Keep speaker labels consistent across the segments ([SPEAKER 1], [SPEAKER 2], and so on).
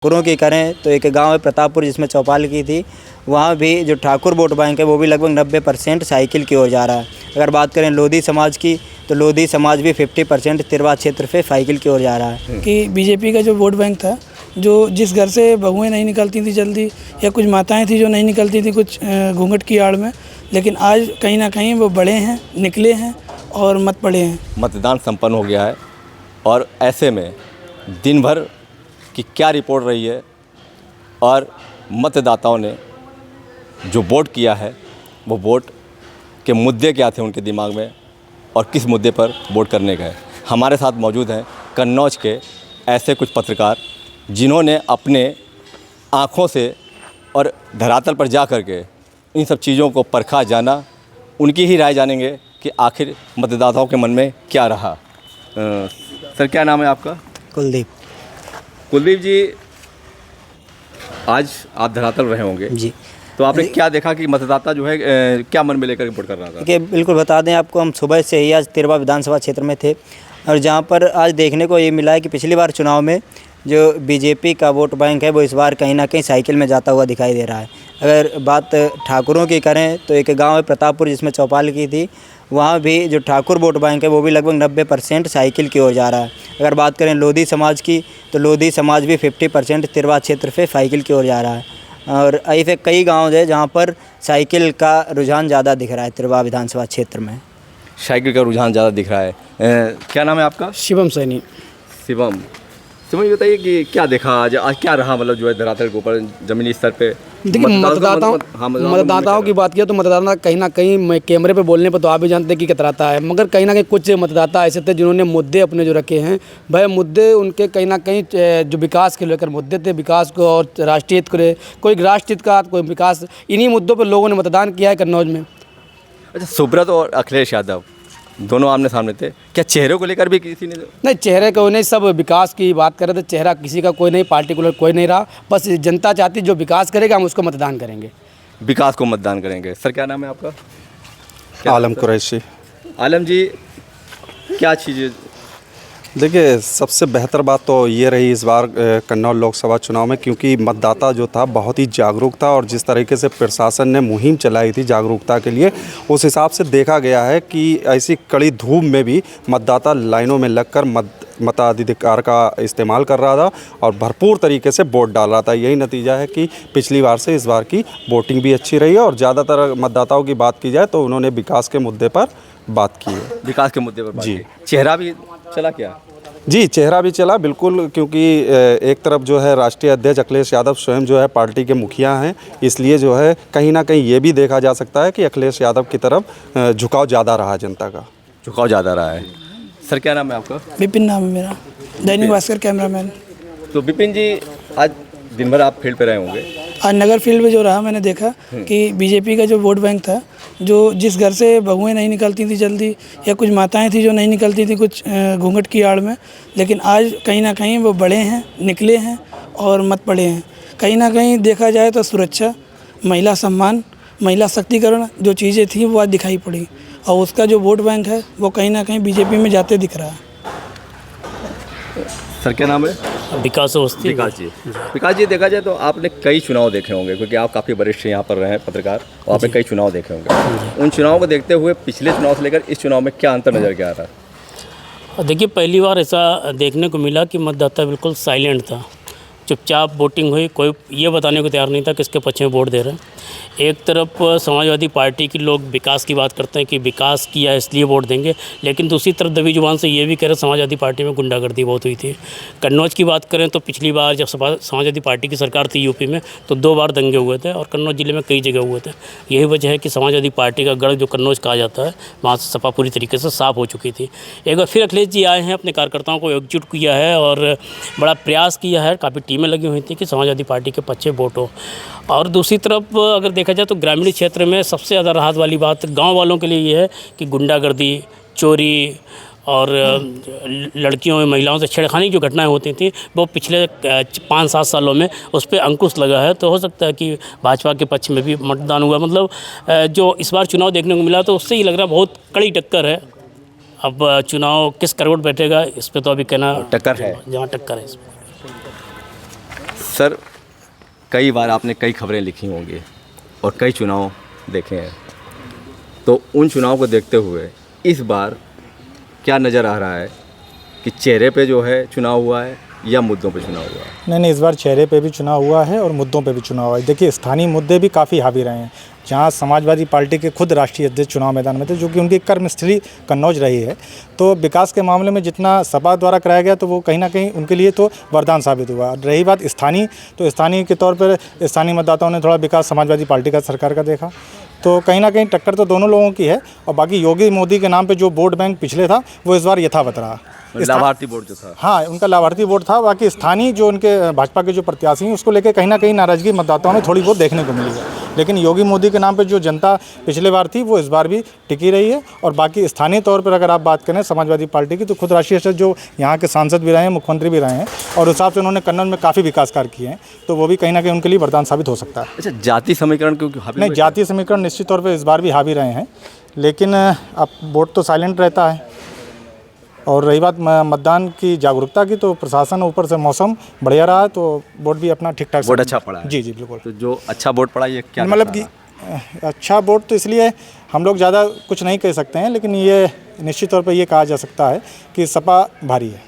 [SPEAKER 1] ठाकुरों की करें तो एक गांव है प्रतापपुर जिसमें चौपाल की थी, वहाँ भी जो ठाकुर वोट बैंक है वो भी लगभग 90% साइकिल की ओर जा रहा है। अगर बात करें लोधी समाज की तो लोधी समाज भी 50% तिरवा क्षेत्र से साइकिल की ओर जा रहा है।
[SPEAKER 2] कि बीजेपी का जो वोट बैंक था, जो जिस घर से बहुएं नहीं निकलती थी जल्दी, या कुछ माताएं थी जो नहीं निकलती थी कुछ घूंघट की आड़ में, लेकिन आज कहीं ना कहीं वो बड़े हैं, निकले हैं और मत पड़े हैं।
[SPEAKER 3] मतदान संपन्न हो गया है और ऐसे में दिन भर की क्या रिपोर्ट रही है और मतदाताओं ने जो वोट किया है वो वोट के मुद्दे क्या थे उनके दिमाग में और किस मुद्दे पर वोट करने गए। हमारे साथ मौजूद हैं कन्नौज के ऐसे कुछ पत्रकार जिन्होंने अपने आँखों से और धरातल पर जा कर के इन सब चीज़ों को परखा जाना। उनकी ही राय जानेंगे कि आखिर मतदाताओं के मन में क्या रहा। सर, क्या नाम है आपका? कुलदीप जी, आज आप धरातल रहे होंगे
[SPEAKER 1] जी,
[SPEAKER 3] तो आपने क्या देखा कि मतदाता जो है क्या मन में लेकर वोट कर रहा था?
[SPEAKER 1] देखिए, बिल्कुल बता दें आपको, हम सुबह से ही आज तिरवा विधानसभा क्षेत्र में थे और जहां पर आज देखने को ये मिला है कि पिछली बार चुनाव में जो बीजेपी का वोट बैंक है वो इस बार कहीं ना कहीं साइकिल में जाता हुआ दिखाई दे रहा है। अगर बात ठाकुरों की करें तो एक गांव है प्रतापपुर जिसमें चौपाल की थी, वहाँ भी जो ठाकुर वोट बैंक है वो भी लगभग 90% साइकिल की ओर जा रहा है। अगर बात करें लोधी समाज की तो लोधी समाज भी 50% तिरवा क्षेत्र से साइकिल की ओर जा रहा है। और ऐसे कई गांव है जहां पर साइकिल का रुझान ज़्यादा दिख रहा है। तिरवा विधानसभा क्षेत्र में
[SPEAKER 3] साइकिल का रुझान ज़्यादा दिख रहा है। क्या नाम है आपका?
[SPEAKER 2] शिवम सैनी।
[SPEAKER 3] शिवम, ये बताइए कि क्या देखा आज क्या रहा, मतलब जो है धरातल के ऊपर ज़मीनी स्तर पे?
[SPEAKER 2] देखिए, मतदाताओं की बात किया तो मतदाता कहीं ना कहीं कैमरे पे बोलने पर तो आप भी जानते हैं कि कतराता है, मगर कहीं ना कहीं कुछ मतदाता ऐसे थे जिन्होंने मुद्दे अपने जो रखे हैं, वह मुद्दे उनके कहीं ना कहीं जो विकास के लेकर मुद्दे थे, विकास को और राष्ट्रीय हित को, कोई राष्ट्रीय हित का कोई विकास, इन्हीं मुद्दों पर लोगों ने मतदान किया है कन्नौज में।
[SPEAKER 3] अच्छा, सुब्रत और अखिलेश यादव दोनों आमने सामने थे, क्या चेहरे को लेकर भी किसी ने?
[SPEAKER 2] नहीं, चेहरे को नहीं, सब विकास की बात कर रहे थे। चेहरा किसी का कोई नहीं, पार्टिकुलर कोई नहीं रहा, बस जनता चाहती जो विकास करेगा हम उसको मतदान करेंगे।
[SPEAKER 3] विकास को मतदान करेंगे। सर, क्या नाम है आपका?
[SPEAKER 4] आलम कुरैशी।
[SPEAKER 3] आलम जी, क्या चीज़ें?
[SPEAKER 4] देखिए, सबसे बेहतर बात तो ये रही इस बार कन्नौज लोकसभा चुनाव में, क्योंकि मतदाता जो था बहुत ही जागरूक था और जिस तरीके से प्रशासन ने मुहिम चलाई थी जागरूकता के लिए, उस हिसाब से देखा गया है कि ऐसी कड़ी धूप में भी मतदाता लाइनों में लगकर मताधिकार का इस्तेमाल कर रहा था और भरपूर तरीके से वोट डाल रहा था। यही नतीजा है कि पिछली बार से इस बार की वोटिंग भी अच्छी रही है और ज़्यादातर मतदाताओं की बात की जाए तो उन्होंने विकास के मुद्दे पर बात की है।
[SPEAKER 3] विकास के मुद्दे पर बात
[SPEAKER 4] जी।
[SPEAKER 3] की। चेहरा भी चला क्या?
[SPEAKER 4] जी, चेहरा भी चला बिल्कुल, क्योंकि एक तरफ जो है राष्ट्रीय अध्यक्ष अखिलेश यादव स्वयं जो है पार्टी के मुखिया हैं, इसलिए जो है कहीं ना कहीं ये भी देखा जा सकता है कि अखिलेश यादव की तरफ झुकाव ज़्यादा रहा, जनता का
[SPEAKER 3] झुकाव ज़्यादा रहा है। सर, क्या नाम है आपका?
[SPEAKER 2] विपिन नाम है मेरा, दैनिक भास्कर कैमरामैन।
[SPEAKER 3] तो विपिन जी, आज दिन भर आप फील्ड पे रहे होंगे।
[SPEAKER 2] आज नगर फील्ड में जो रहा, मैंने देखा कि बीजेपी का जो वोट बैंक था, जो जिस घर से बहुएं नहीं निकलती थी जल्दी, या कुछ माताएं थी जो नहीं निकलती थी कुछ घूंघट की आड़ में, लेकिन आज कहीं ना कहीं वो बड़े हैं, निकले हैं और मत पड़े हैं। कहीं ना कहीं देखा जाए तो सुरक्षा, महिला सम्मान, महिला शक्तिकरण जो चीज़ें थी वो आज दिखाई पड़ी और उसका जो वोट बैंक है वो कहीं ना कहीं बीजेपी में जाते दिख रहा है।
[SPEAKER 3] सर, क्या नाम है?
[SPEAKER 5] विकास अवस्थी।
[SPEAKER 3] विकास जी, देखा जाए तो आपने कई चुनाव देखे होंगे, क्योंकि आप काफ़ी वरिष्ठ यहाँ पर रहे हैं पत्रकार, और आपने कई चुनाव देखे होंगे। उन चुनावों को देखते हुए पिछले चुनाव से लेकर इस चुनाव में क्या अंतर नजर के आ रहा है?
[SPEAKER 5] देखिए, पहली बार ऐसा देखने को मिला कि मतदाता बिल्कुल साइलेंट था, चुपचाप वोटिंग हुई, कोई ये बताने को तैयार नहीं था किसके पक्ष में वोट दे रहे हैं। एक तरफ समाजवादी पार्टी के लोग विकास की बात करते हैं कि विकास किया इसलिए वोट देंगे, लेकिन दूसरी तरफ दबी जुबान से ये भी कह रहे समाजवादी पार्टी में गुंडागर्दी बहुत हुई थी। कन्नौज की बात करें तो पिछली बार जब समाजवादी पार्टी की सरकार थी यूपी में तो 2 बार दंगे हुए थे और कन्नौज जिले में कई जगह हुए थे। यही वजह है कि समाजवादी पार्टी का गढ़ जो कन्नौज कहा जाता है, वहाँ से सपा पूरी तरीके से साफ हो चुकी थी। एक बार फिर अखिलेश जी आए हैं, अपने कार्यकर्ताओं को एकजुट किया है और बड़ा प्रयास किया है, काफ़ी टीमें लगी हुई थी कि समाजवादी पार्टी के पक्ष वोट हो। और दूसरी तरफ अगर देखा जाए तो ग्रामीण क्षेत्र में सबसे ज़्यादा राहत वाली बात गांव वालों के लिए ये है कि गुंडागर्दी, चोरी और लड़कियों में महिलाओं से छेड़खानी जो घटनाएं होती थी वो पिछले 5-7 सालों में उस पर अंकुश लगा है। तो हो सकता है कि भाजपा के पक्ष में भी मतदान हुआ, मतलब जो इस बार चुनाव देखने को मिला तो उससे ही लग रहा है बहुत कड़ी टक्कर है। अब चुनाव किस करवट बैठेगा इस पर तो अभी कहना,
[SPEAKER 3] टक्कर है,
[SPEAKER 5] जहाँ टक्कर है इसमें।
[SPEAKER 3] सर, कई बार आपने कई खबरें लिखी होंगी और कई चुनाव देखे हैं, तो उन चुनाव को देखते हुए इस बार क्या नज़र आ रहा है कि चेहरे पे जो है चुनाव हुआ है या मुद्दों पे चुनाव हुआ है?
[SPEAKER 6] नहीं, इस बार चेहरे पे भी चुनाव हुआ है और मुद्दों पे भी चुनाव हुआ है। देखिए, स्थानीय मुद्दे भी काफ़ी हावी रहे हैं। जहाँ समाजवादी पार्टी के खुद राष्ट्रीय अध्यक्ष चुनाव मैदान में थे, जो कि उनकी कर्मस्थली कन्नौज रही है, तो विकास के मामले में जितना सपा द्वारा कराया गया तो वो कहीं ना कहीं उनके लिए तो वरदान साबित हुआ। रही बात स्थानीय, तो स्थानीय के तौर पर स्थानीय मतदाताओं ने थोड़ा विकास समाजवादी पार्टी का, सरकार का देखा, तो कहीं ना कहीं टक्कर तो दोनों लोगों की है। और बाकी योगी मोदी के नाम पे जो वोट बैंक पिछले था वो इस बार यथावत रहा।
[SPEAKER 3] लाभार्थी वोट जो था,
[SPEAKER 6] हाँ, उनका लाभार्थी वोट था। बाकी स्थानीय जो उनके भाजपा के जो प्रत्याशी हैं उसको लेकर कहीं ना कहीं नाराजगी मतदाताओं में थोड़ी बहुत देखने को मिली है। लेकिन योगी मोदी के नाम पे जो जनता पिछले बार थी वो इस बार भी टिकी रही है। और बाकी स्थानीय तौर पर अगर आप बात करें समाजवादी पार्टी की, तो खुद राष्ट्रीय अध्यक्ष जो यहाँ के सांसद भी रहे हैं, मुख्यमंत्री भी रहे हैं, और उस हिसाब से उन्होंने कन्नौज में काफ़ी विकास कार्य किए हैं, तो वो भी कहीं ना कहीं उनके लिए वरदान साबित हो सकता है।
[SPEAKER 3] अच्छा, जाति समीकरण क्योंकि
[SPEAKER 6] नहीं, जातीय समीकरण निश्चित तौर पर इस बार भी हावी रहे हैं, लेकिन अब वोट तो साइलेंट रहता है। और रही बात मतदान की जागरूकता की, तो प्रशासन ऊपर से मौसम बढ़िया रहा है, तो वोट भी अपना ठीक ठाक,
[SPEAKER 3] वोट अच्छा पड़ा है।
[SPEAKER 6] जी बिल्कुल।
[SPEAKER 3] तो जो अच्छा वोट पड़ा ये क्या
[SPEAKER 6] मतलब कि अच्छा वोट तो इसलिए हम लोग ज़्यादा कुछ नहीं कह सकते हैं, लेकिन ये निश्चित तौर पर ये कहा जा सकता है कि सपा भारी है।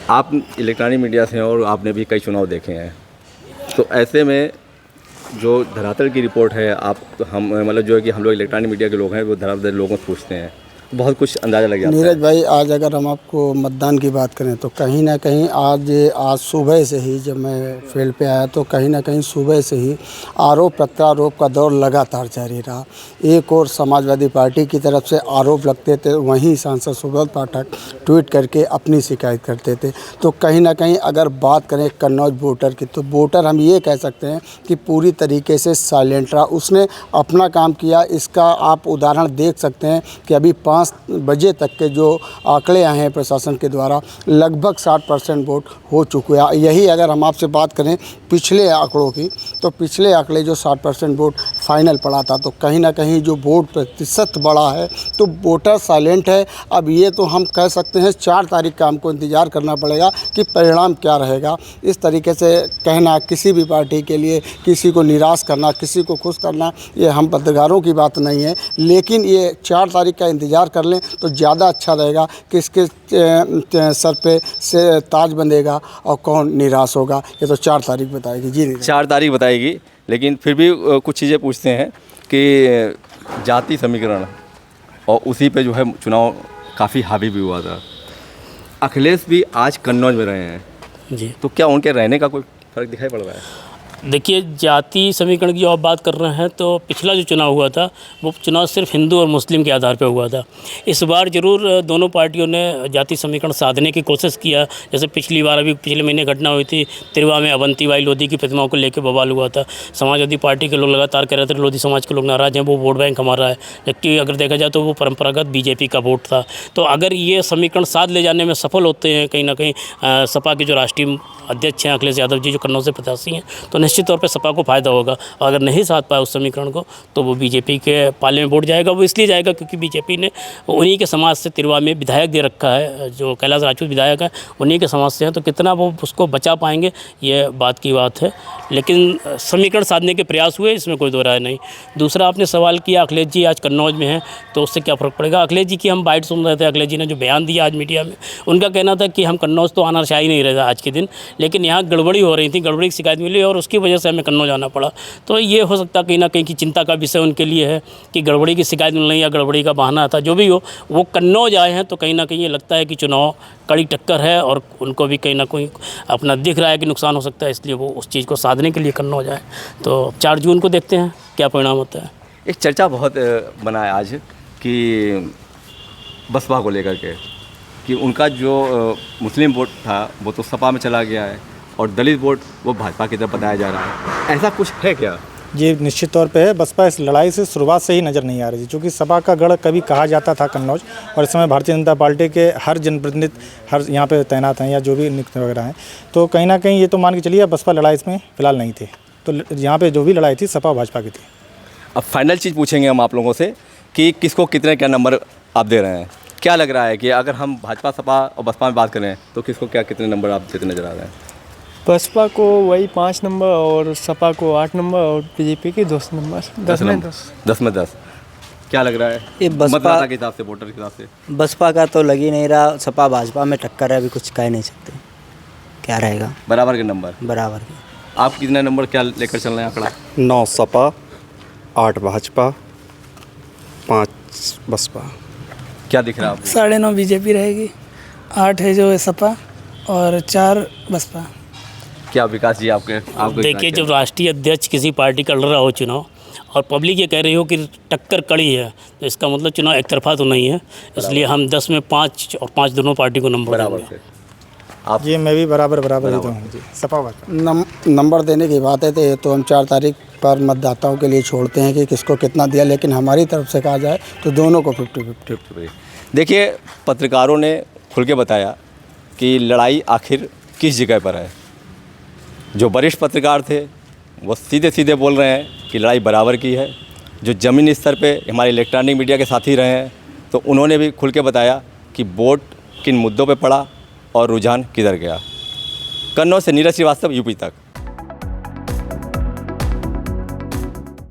[SPEAKER 3] आप इलेक्ट्रॉनिक मीडिया से हैं और आपने भी कई चुनाव देखे हैं, तो ऐसे में जो धरातल की रिपोर्ट है, आप हम मतलब जो है कि हम लोग इलेक्ट्रॉनिक मीडिया के लोग हैं वो धरातल लोगों से पूछते हैं, तो बहुत कुछ अंदाज़ा लग जाता है।
[SPEAKER 7] नीरज भाई, आज अगर हम आपको मतदान की बात करें तो कहीं ना कहीं आज सुबह से ही जब मैं फील्ड पे आया तो कहीं ना कहीं सुबह से ही आरोप प्रत्यारोप का दौर लगातार जारी रहा। एक और समाजवादी पार्टी की तरफ से आरोप लगते थे, वहीं सांसद सुब्रत पाठक ट्वीट करके अपनी शिकायत करते थे। तो कहीं ना कहीं अगर बात करें कन्नौज वोटर की, तो वोटर हम ये कह सकते हैं कि पूरी तरीके से साइलेंट रहा, उसने अपना काम किया। इसका आप उदाहरण देख सकते हैं कि अभी 5 बजे तक के जो आंकड़े आए हैं प्रशासन के द्वारा, लगभग 60% वोट हो चुके हैं। यही अगर हम आपसे बात करें पिछले आंकड़ों की, तो पिछले आंकड़े जो 60% वोट फाइनल पड़ा था, तो कहीं ना कहीं जो वोट प्रतिशत बढ़ा है, तो वोटर साइलेंट है। अब ये तो हम कह सकते हैं 4 तारीख का हमको इंतज़ार करना पड़ेगा कि परिणाम क्या रहेगा। इस तरीके से कहना किसी भी पार्टी के लिए, किसी को निराश करना, किसी को खुश करना, ये हम पत्रकारों की बात नहीं है। लेकिन ये 4 तारीख का इंतज़ार कर लें तो ज़्यादा अच्छा रहेगा कि इसके सर पे से ताज बंधेगा और कौन निराश होगा, ये तो 4 तारीख बताएगी। जी
[SPEAKER 3] 4 तारीख बताएगी, लेकिन फिर भी कुछ चीज़ें पूछते हैं कि जाति समीकरण और उसी पे जो है चुनाव काफ़ी हावी भी हुआ था। अखिलेश भी आज कन्नौज में रहे हैं
[SPEAKER 5] जी,
[SPEAKER 3] तो क्या उनके रहने का कोई फ़र्क दिखाई पड़ रहा है?
[SPEAKER 5] देखिए, जाति समीकरण की जो आप बात कर रहे हैं, तो पिछला जो चुनाव हुआ था वो चुनाव सिर्फ हिंदू और मुस्लिम के आधार पर हुआ था। इस बार ज़रूर दोनों पार्टियों ने जाति समीकरण साधने की कोशिश किया। जैसे पिछली बार, अभी पिछले महीने घटना हुई थी तिरवा में, अवंतीबाई लोधी की प्रतिमाओं को लेकर बवाल हुआ था। समाजवादी पार्टी के लोग लगातार कह रहे थे लोधी समाज के लोग नाराज़ हैं, वो वोट बैंक हमारा है, जबकि अगर देखा जाए तो वो परंपरागत बीजेपी का वोट था। तो अगर ये समीकरण साध ले जाने में सफल होते हैं कहीं ना कहीं सपा के जो राष्ट्रीय अध्यक्ष हैं अखिलेश यादव जी, जो कन्नौज से प्रत्याशी हैं, तो निश्चित तौर पे सपा को फ़ायदा होगा। और अगर नहीं साध पाया उस समीकरण को, तो वो बीजेपी के पाले में वोट जाएगा। वो इसलिए जाएगा क्योंकि बीजेपी ने उन्हीं के समाज से तिरवा में विधायक दे रखा है, जो कैलाश राजपूत विधायक है, उन्हीं के समाज से हैं। तो कितना वो उसको बचा पाएंगे, ये बात की बात है। लेकिन समीकरण साधने के प्रयास हुए, इसमें कोई दो राय नहीं। दूसरा, आपने सवाल किया अखिलेश जी आज कन्नौज में हैं तो उससे क्या फ़र्क पड़ेगा। अखिलेश जी की हम बाइट सुन रहे थे, अखिलेश जी ने जो बयान दिया आज मीडिया में, उनका कहना था कि हम कन्नौज तो आना चाहिए नहीं रहा आज के दिन, लेकिन यहाँ गड़बड़ी हो रही थी, गड़बड़ी की शिकायत मिली और उसकी वजह से हमें कन्नौज आना पड़ा। तो ये हो सकता है कहीं ना कहीं की चिंता का विषय उनके लिए है कि गड़बड़ी की शिकायत मिल रही या गड़बड़ी का बहाना था। जो भी हो, वो कन्नौज आए हैं तो कहीं ना कहीं ये लगता है कि चुनाव कड़ी टक्कर है और उनको भी कहीं ना कहीं अपना दिख रहा है कि नुकसान हो सकता है, इसलिए वो उस चीज़ को साधने के लिए कन्नौज आए। तो 4 जून को देखते हैं क्या परिणाम होता है।
[SPEAKER 3] एक चर्चा बहुत बना है आज कि बसपा को लेकर के कि उनका जो मुस्लिम वोट था वो तो सपा में चला गया है और दलित वोट वो भाजपा की तरफ बताया जा रहा है। ऐसा कुछ है क्या?
[SPEAKER 6] ये निश्चित तौर पे है। बसपा इस लड़ाई से शुरुआत से ही नज़र नहीं आ रही थी, क्योंकि सपा का गढ़ कभी कहा जाता था कन्नौज, और इस समय भारतीय जनता पार्टी के हर जनप्रतिनिधि हर यहाँ पे तैनात हैं या जो भी नियुक्त वगैरह हैं। तो कहीं ना कहीं ये तो मान के चलिए बसपा लड़ाई इसमें फिलहाल नहीं थे। तो यहाँ पे जो भी लड़ाई थी सपा भाजपा की थी।
[SPEAKER 3] अब फाइनल चीज़ पूछेंगे हम आप लोगों से कि किसको कितने क्या नंबर आप दे रहे हैं? क्या लग रहा है कि अगर हम भाजपा सपा और बसपा में बात करें तो किसको क्या कितने नंबर आप देते नजर आ रहे हैं?
[SPEAKER 8] बसपा को वही 5 नंबर और सपा को 8 नंबर और बीजेपी की 10 नंबर 10 में 10।
[SPEAKER 3] 10 में 10। क्या लग रहा है
[SPEAKER 1] ये बसपा
[SPEAKER 3] मतदाता के हिसाब से, वोटर के हिसाब से?
[SPEAKER 1] बसपा का तो लग ही नहीं रहा, सपा भाजपा में टक्कर है, अभी कुछ कह नहीं सकते क्या रहेगा।
[SPEAKER 3] बराबर के नंबर।
[SPEAKER 1] बराबर के।
[SPEAKER 3] आप कितने नंबर क्या लेकर चल रहे हैं आंकड़ा?
[SPEAKER 4] 9 सपा, 8 भाजपा, 5 बसपा।
[SPEAKER 3] क्या दिख रहा है आपको?
[SPEAKER 2] 9.5 बीजेपी रहेगी, 8 है जो है सपा और 4 बसपा।
[SPEAKER 3] क्या विकास जी आपके
[SPEAKER 5] देखिए, जब राष्ट्रीय अध्यक्ष किसी पार्टी का लड़ रहा हो चुनाव और पब्लिक ये कह रही हो कि टक्कर कड़ी है, तो इसका मतलब चुनाव एक तरफा तो नहीं है। इसलिए हम 10 में 5 और 5 दोनों पार्टी को नंबर
[SPEAKER 3] बराबर
[SPEAKER 5] देंगे।
[SPEAKER 3] से।
[SPEAKER 6] आप ये मैं भी बराबर ही दूँगा जी, सपा बसपा।
[SPEAKER 7] नंबर देने की बात है तो ये तो हम 4 तारीख पर मतदाताओं के लिए छोड़ते हैं कि किसको कितना दिया, लेकिन हमारी तरफ से कहा जाए तो दोनों को 50-50।
[SPEAKER 3] देखिए, पत्रकारों ने खुल के बताया कि लड़ाई आखिर किस जगह पर है। जो वरिष्ठ पत्रकार थे वो सीधे सीधे बोल रहे हैं कि लड़ाई बराबर की है। जो ज़मीनी स्तर पे हमारे इलेक्ट्रॉनिक मीडिया के साथी रहे हैं तो उन्होंने भी खुल के बताया कि वोट किन मुद्दों पे पड़ा और रुझान किधर गया। कन्नौज से नीरज श्रीवास्तव, यूपी तक।